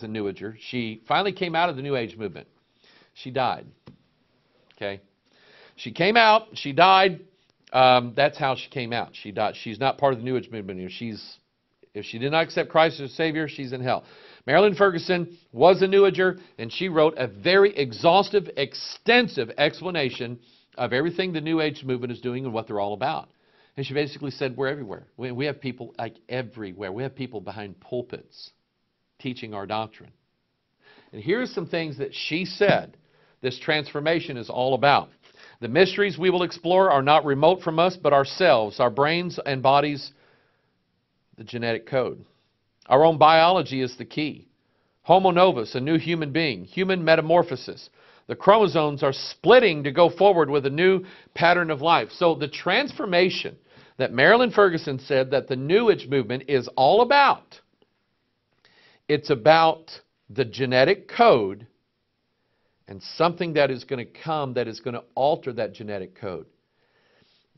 a New Ager. She finally came out of the New Age movement. She died. Okay? She came out. She died. That's how she came out. She died. She's not part of the New Age movement. If she did not accept Christ as Savior, she's in hell. Marilyn Ferguson was a New Ager, and she wrote a very exhaustive, extensive explanation of everything the New Age movement is doing and what they're all about. And she basically said, we're everywhere. We have people like everywhere. We have people behind pulpits teaching our doctrine. And here's some things that she said this transformation is all about. The mysteries we will explore are not remote from us, but ourselves, our brains and bodies, the genetic code. Our own biology is the key. Homo novus, a new human being. Human metamorphosis. The chromosomes are splitting to go forward with a new pattern of life. So the transformation that Marilyn Ferguson said that the New Age movement is all about, it's about the genetic code and something that is going to come that is going to alter that genetic code.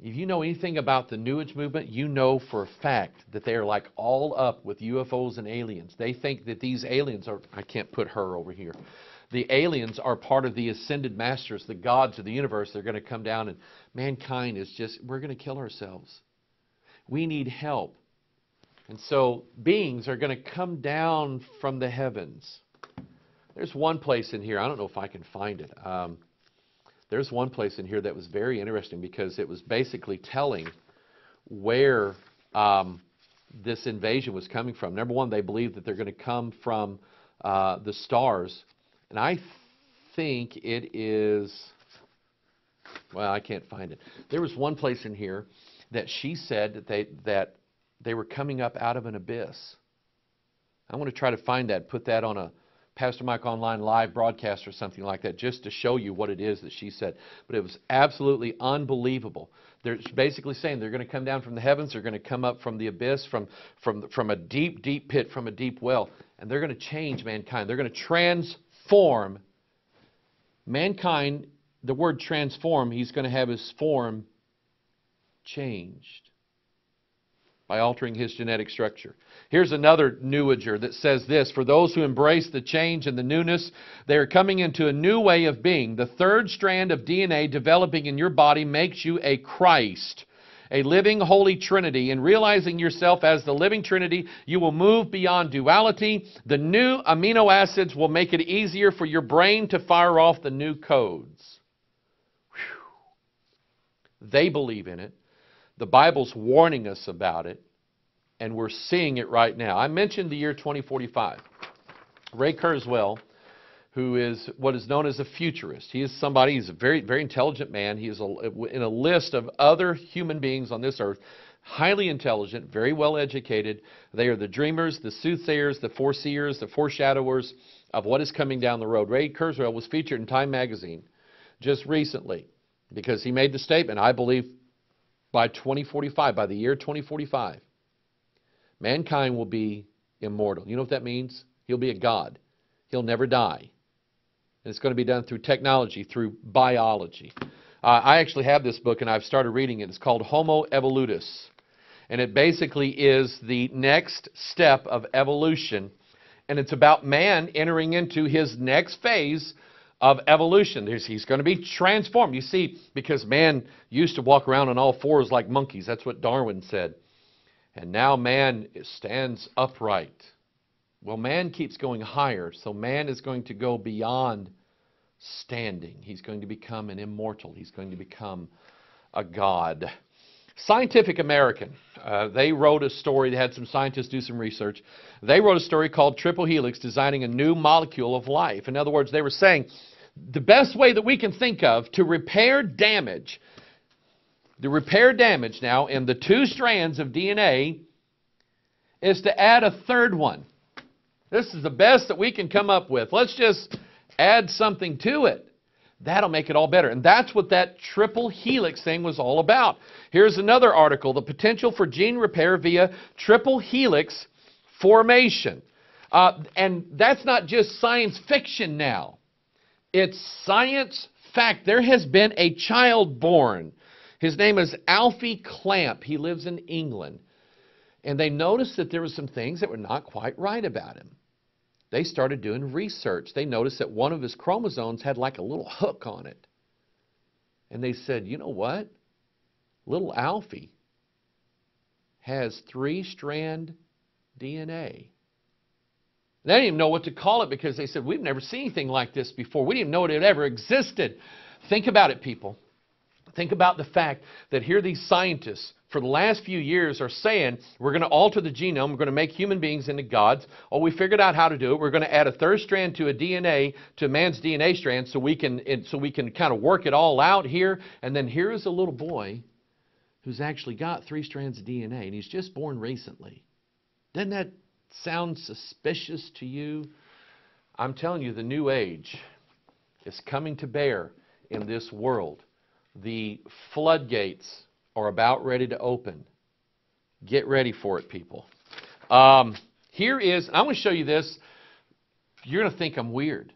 If you know anything about the New Age movement, you know for a fact that they are like all up with UFOs and aliens. They think that these aliens are, I can't put her over here. The aliens are part of the ascended masters, the gods of the universe. They're going to come down and mankind is just, we're going to kill ourselves. We need help. And so beings are going to come down from the heavens. There's one place in here, I don't know if I can find it. There's one place in here that was very interesting because it was basically telling where this invasion was coming from. Number one, they believe that they're going to come from the stars. And I think it is, well, I can't find it. There was one place in here that she said that they were coming up out of an abyss. I want to try to find that, put that on a Pastor Mike Online live broadcast or something like that, just to show you what it is that she said. But it was absolutely unbelievable. They're basically saying they're going to come down from the heavens, they're going to come up from the abyss, from a deep, deep pit, from a deep well, and they're going to change mankind. They're going to transform mankind. The word transform, he's going to have his form changed by altering his genetic structure. Here's another New Ager that says this: for those who embrace the change and the newness, they are coming into a new way of being. The third strand of DNA developing in your body makes you a Christ, a living holy Trinity. In realizing yourself as the living Trinity, you will move beyond duality. The new amino acids will make it easier for your brain to fire off the new codes. Whew. They believe in it. The Bible's warning us about it, and we're seeing it right now. I mentioned the year 2045. Ray Kurzweil, who is what is known as a futurist. He is somebody, he's a very, very intelligent man. He is in a list of other human beings on this earth, highly intelligent, very well educated. They are the dreamers, the soothsayers, the foreseers, the foreshadowers of what is coming down the road. Ray Kurzweil was featured in Time magazine just recently because he made the statement, I believe, by 2045, by the year 2045, mankind will be immortal. You know what that means? He'll be a god. He'll never die. And it's going to be done through technology, through biology. I actually have this book, and I've started reading it. It's called Homo Evolutus. And it basically is the next step of evolution. And it's about man entering into his next phase of evolution. He's going to be transformed. You see, because man used to walk around on all fours like monkeys. That's what Darwin said. And now man stands upright. Well, man keeps going higher, so man is going to go beyond standing. He's going to become an immortal. He's going to become a god. Scientific American, they wrote a story. They had some scientists do some research. They wrote a story called Triple Helix, Designing a New Molecule of Life. In other words, they were saying the best way that we can think of to repair damage, now in the two strands of DNA is to add a third one. This is the best that we can come up with. Let's just add something to it. That'll make it all better. And that's what that triple helix thing was all about. Here's another article, The Potential for Gene Repair Via Triple Helix Formation. And that's not just science fiction now. It's science fact. There has been a child born. His name is Alfie Clamp. He lives in England. And they noticed that there were some things that were not quite right about him. they started doing research. They noticed that one of his chromosomes had like a little hook on it. And they said, you know what? Little Alfie has 3-strand DNA. They didn't even know what to call it because they said, we've never seen anything like this before. We didn't even know it ever existed. Think about it, people. Think about the fact that here these scientists for the last few years are saying, we're going to alter the genome, we're going to make human beings into gods. Oh, we figured out how to do it. We're going to add a 3rd strand to a DNA, to man's DNA strand, so we can kind of work it all out here. And then here is a little boy who's actually got 3 strands of DNA, and he's just born recently. Doesn't that sound suspicious to you? I'm telling you, the new age is coming to bear in this world. The floodgates are about ready to open. Get ready for it, people. Here is, I'm going to show you this. You're going to think I'm weird.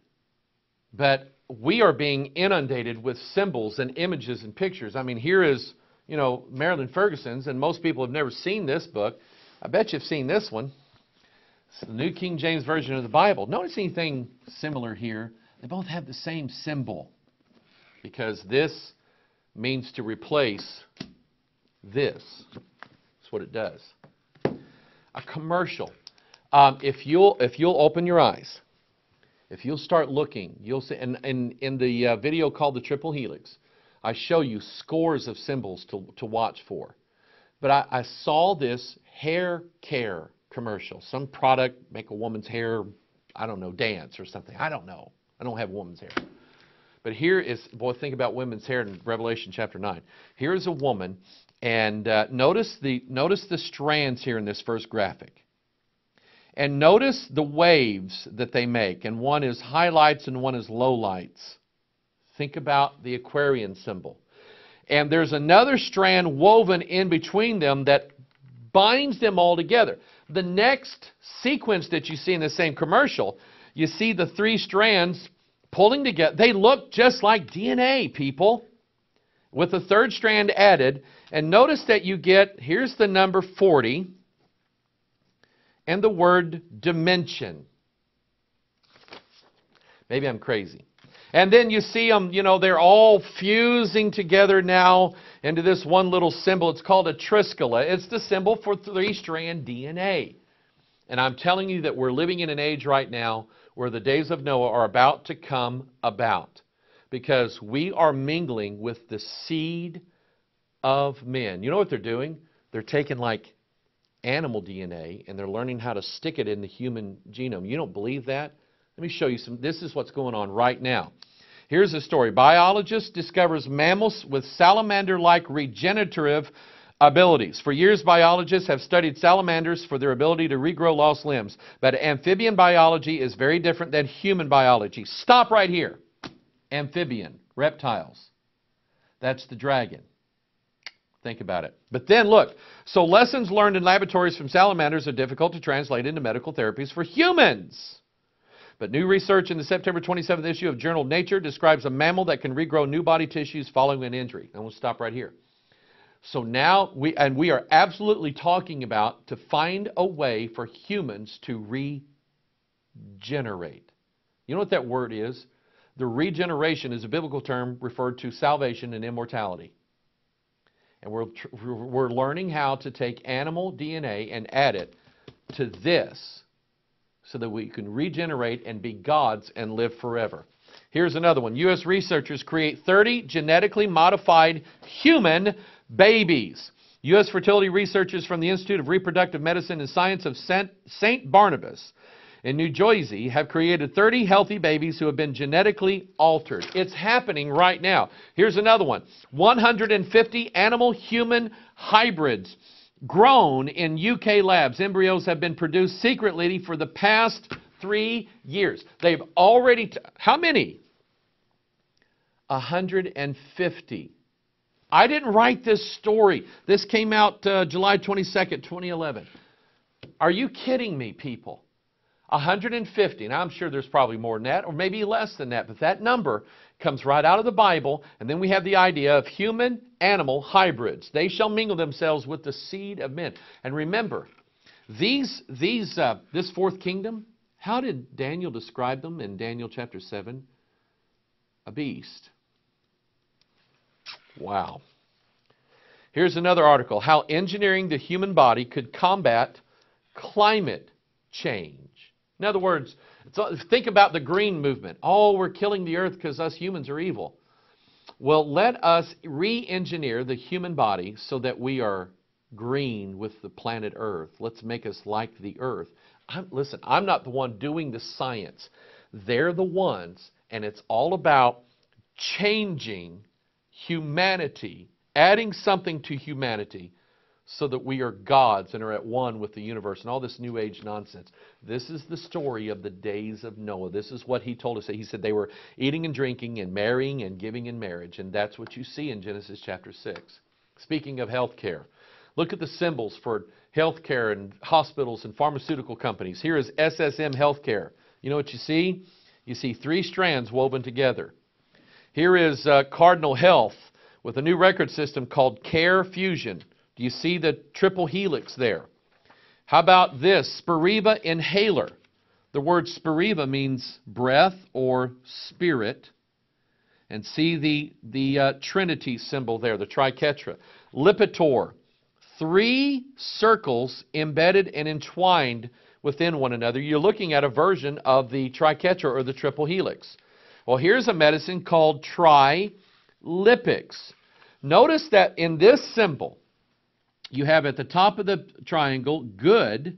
But we are being inundated with symbols and images and pictures. I mean, here is, you know, Marilyn Ferguson's, and most people have never seen this book. I bet you've seen this one. It's the New King James Version of the Bible. Notice anything similar here? They both have the same symbol, because this means to replace this. That's what it does. A commercial. If you'll open your eyes, if you'll start looking, you'll see. And in the video called The Triple Helix, I show you scores of symbols to watch for. But I saw this hair care commercial. Some product, make a woman's hair, I don't know, dance or something. I don't know. I don't have woman's hair. But here is, boy, think about women's hair in Revelation chapter 9. Here is a woman, and notice the strands here in this first graphic. And notice the waves that they make. And one is highlights and one is lowlights. Think about the Aquarian symbol. And there's another strand woven in between them that binds them all together. The next sequence that you see in the same commercial, you see the 3 strands pulling together. They look just like DNA, people, with a 3rd strand added. And notice that you get, here's the number 40 and the word dimension. Maybe I'm crazy. And then you see them, you know, they're all fusing together now into this one little symbol. It's called a triskele. It's the symbol for 3-strand DNA. And I'm telling you that we're living in an age right now where the days of Noah are about to come about, because we are mingling with the seed of men. You know what they're doing? They're taking like animal DNA and they're learning how to stick it in the human genome. You don't believe that? Let me show you some. This is what's going on right now. Here's a story. Biologist discovers mammals with salamander-like regenerative abilities. For years, biologists have studied salamanders for their ability to regrow lost limbs. But amphibian biology is very different than human biology. Stop right here. Amphibian, reptiles. That's the dragon. Think about it. But then look, so lessons learned in laboratories from salamanders are difficult to translate into medical therapies for humans. But new research in the September 27th issue of journal Nature describes a mammal that can regrow new body tissues following an injury. And we'll stop right here. So now, we are absolutely talking about to find a way for humans to regenerate. You know what that word is? The regeneration is a biblical term referred to salvation and immortality. And we're learning how to take animal DNA and add it to this so that we can regenerate and be gods and live forever. Here's another one. U.S. researchers create 30 genetically modified human babies. U.S. fertility researchers from the Institute of Reproductive Medicine and Science of St. Barnabas in New Jersey have created 30 healthy babies who have been genetically altered. It's happening right now. Here's another one. 150 animal-human hybrids grown in UK labs. Embryos have been produced secretly for the past 3 years. They've already... how many? 150. I didn't write this story. This came out July 22nd, 2011. Are you kidding me, people? 150. Now, I'm sure there's probably more than that, or maybe less than that, but that number comes right out of the Bible, and then we have the idea of human-animal hybrids. They shall mingle themselves with the seed of men. And remember, this fourth kingdom, How did Daniel describe them in Daniel chapter 7? A beast. Wow. Here's another article. How engineering the human body could combat climate change. In other words, think about the green movement. Oh, we're killing the earth because us humans are evil. Well, let us re-engineer the human body so that we are green with the planet Earth. Let's make us like the earth. Listen, I'm not the one doing the science. They're the ones, and it's all about changing humanity, adding something to humanity so that we are gods and are at one with the universe and all this New Age nonsense. This is the story of the days of Noah. This is what he told us. He said they were eating and drinking and marrying and giving in marriage, and that's what you see in Genesis chapter 6. Speaking of health care, look at the symbols for health care and hospitals and pharmaceutical companies. Here is SSM Healthcare. You know what you see? You see 3 strands woven together. Here is Cardinal Health with a new record system called Care Fusion. Do you see the triple helix there? How about this? Spiriva Inhaler. The word Spiriva means breath or spirit. And see the Trinity symbol there, the triquetra. Lipitor. 3 circles embedded and entwined within one another. You're looking at a version of the triquetra or the triple helix. Well, here's a medicine called Trilipix. Notice that in this symbol, you have at the top of the triangle, good,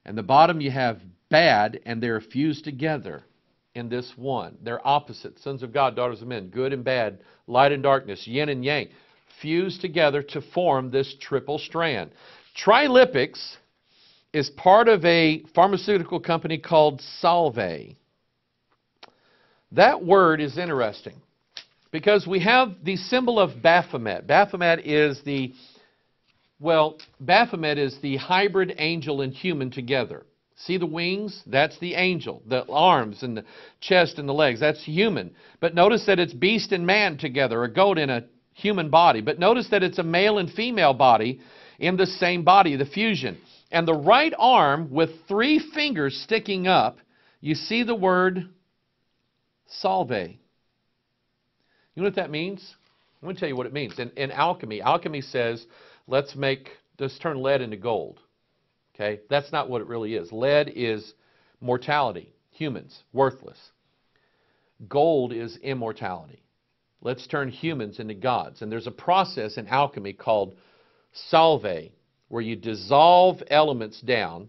and the bottom you have bad, and they're fused together in this one. They're opposite, sons of God, daughters of men, good and bad, light and darkness, yin and yang, fused together to form this triple strand. Trilipix is part of a pharmaceutical company called Salve. That word is interesting because we have the symbol of Baphomet. Baphomet is the hybrid angel and human together. See the wings? That's the angel. The arms and the chest and the legs, that's human. But notice that it's beast and man together, a goat in a human body. But notice that it's a male and female body in the same body, the fusion. And the right arm with 3 fingers sticking up, you see the word Salve. You know what that means? I'm going to tell you what it means. In alchemy says, let's turn lead into gold. Okay? That's not what it really is. Lead is mortality, humans, worthless. Gold is immortality. Let's turn humans into gods. And there's a process in alchemy called Salve, where you dissolve elements down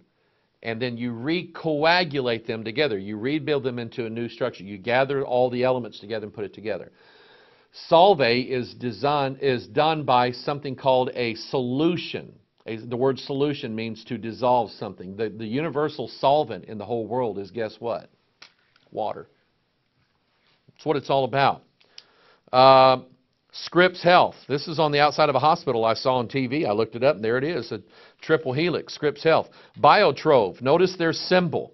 and then you recoagulate them together. You rebuild them into a new structure. You gather all the elements together and put it together. Salve is done by something called a solution. The word solution means to dissolve something. The universal solvent in the whole world is, guess what? Water. That's what it's all about. Scripps Health. This is on the outside of a hospital I saw on TV. I looked it up, and there it is, a triple helix, Scripps Health. Biotrove. Notice their symbol.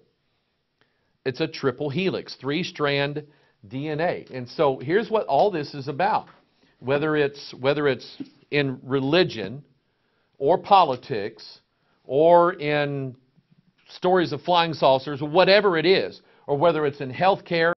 It's a triple helix, 3-strand DNA. And so here's what all this is about. Whether it's in religion or politics or in stories of flying saucers, or whatever it is, or whether it's in healthcare,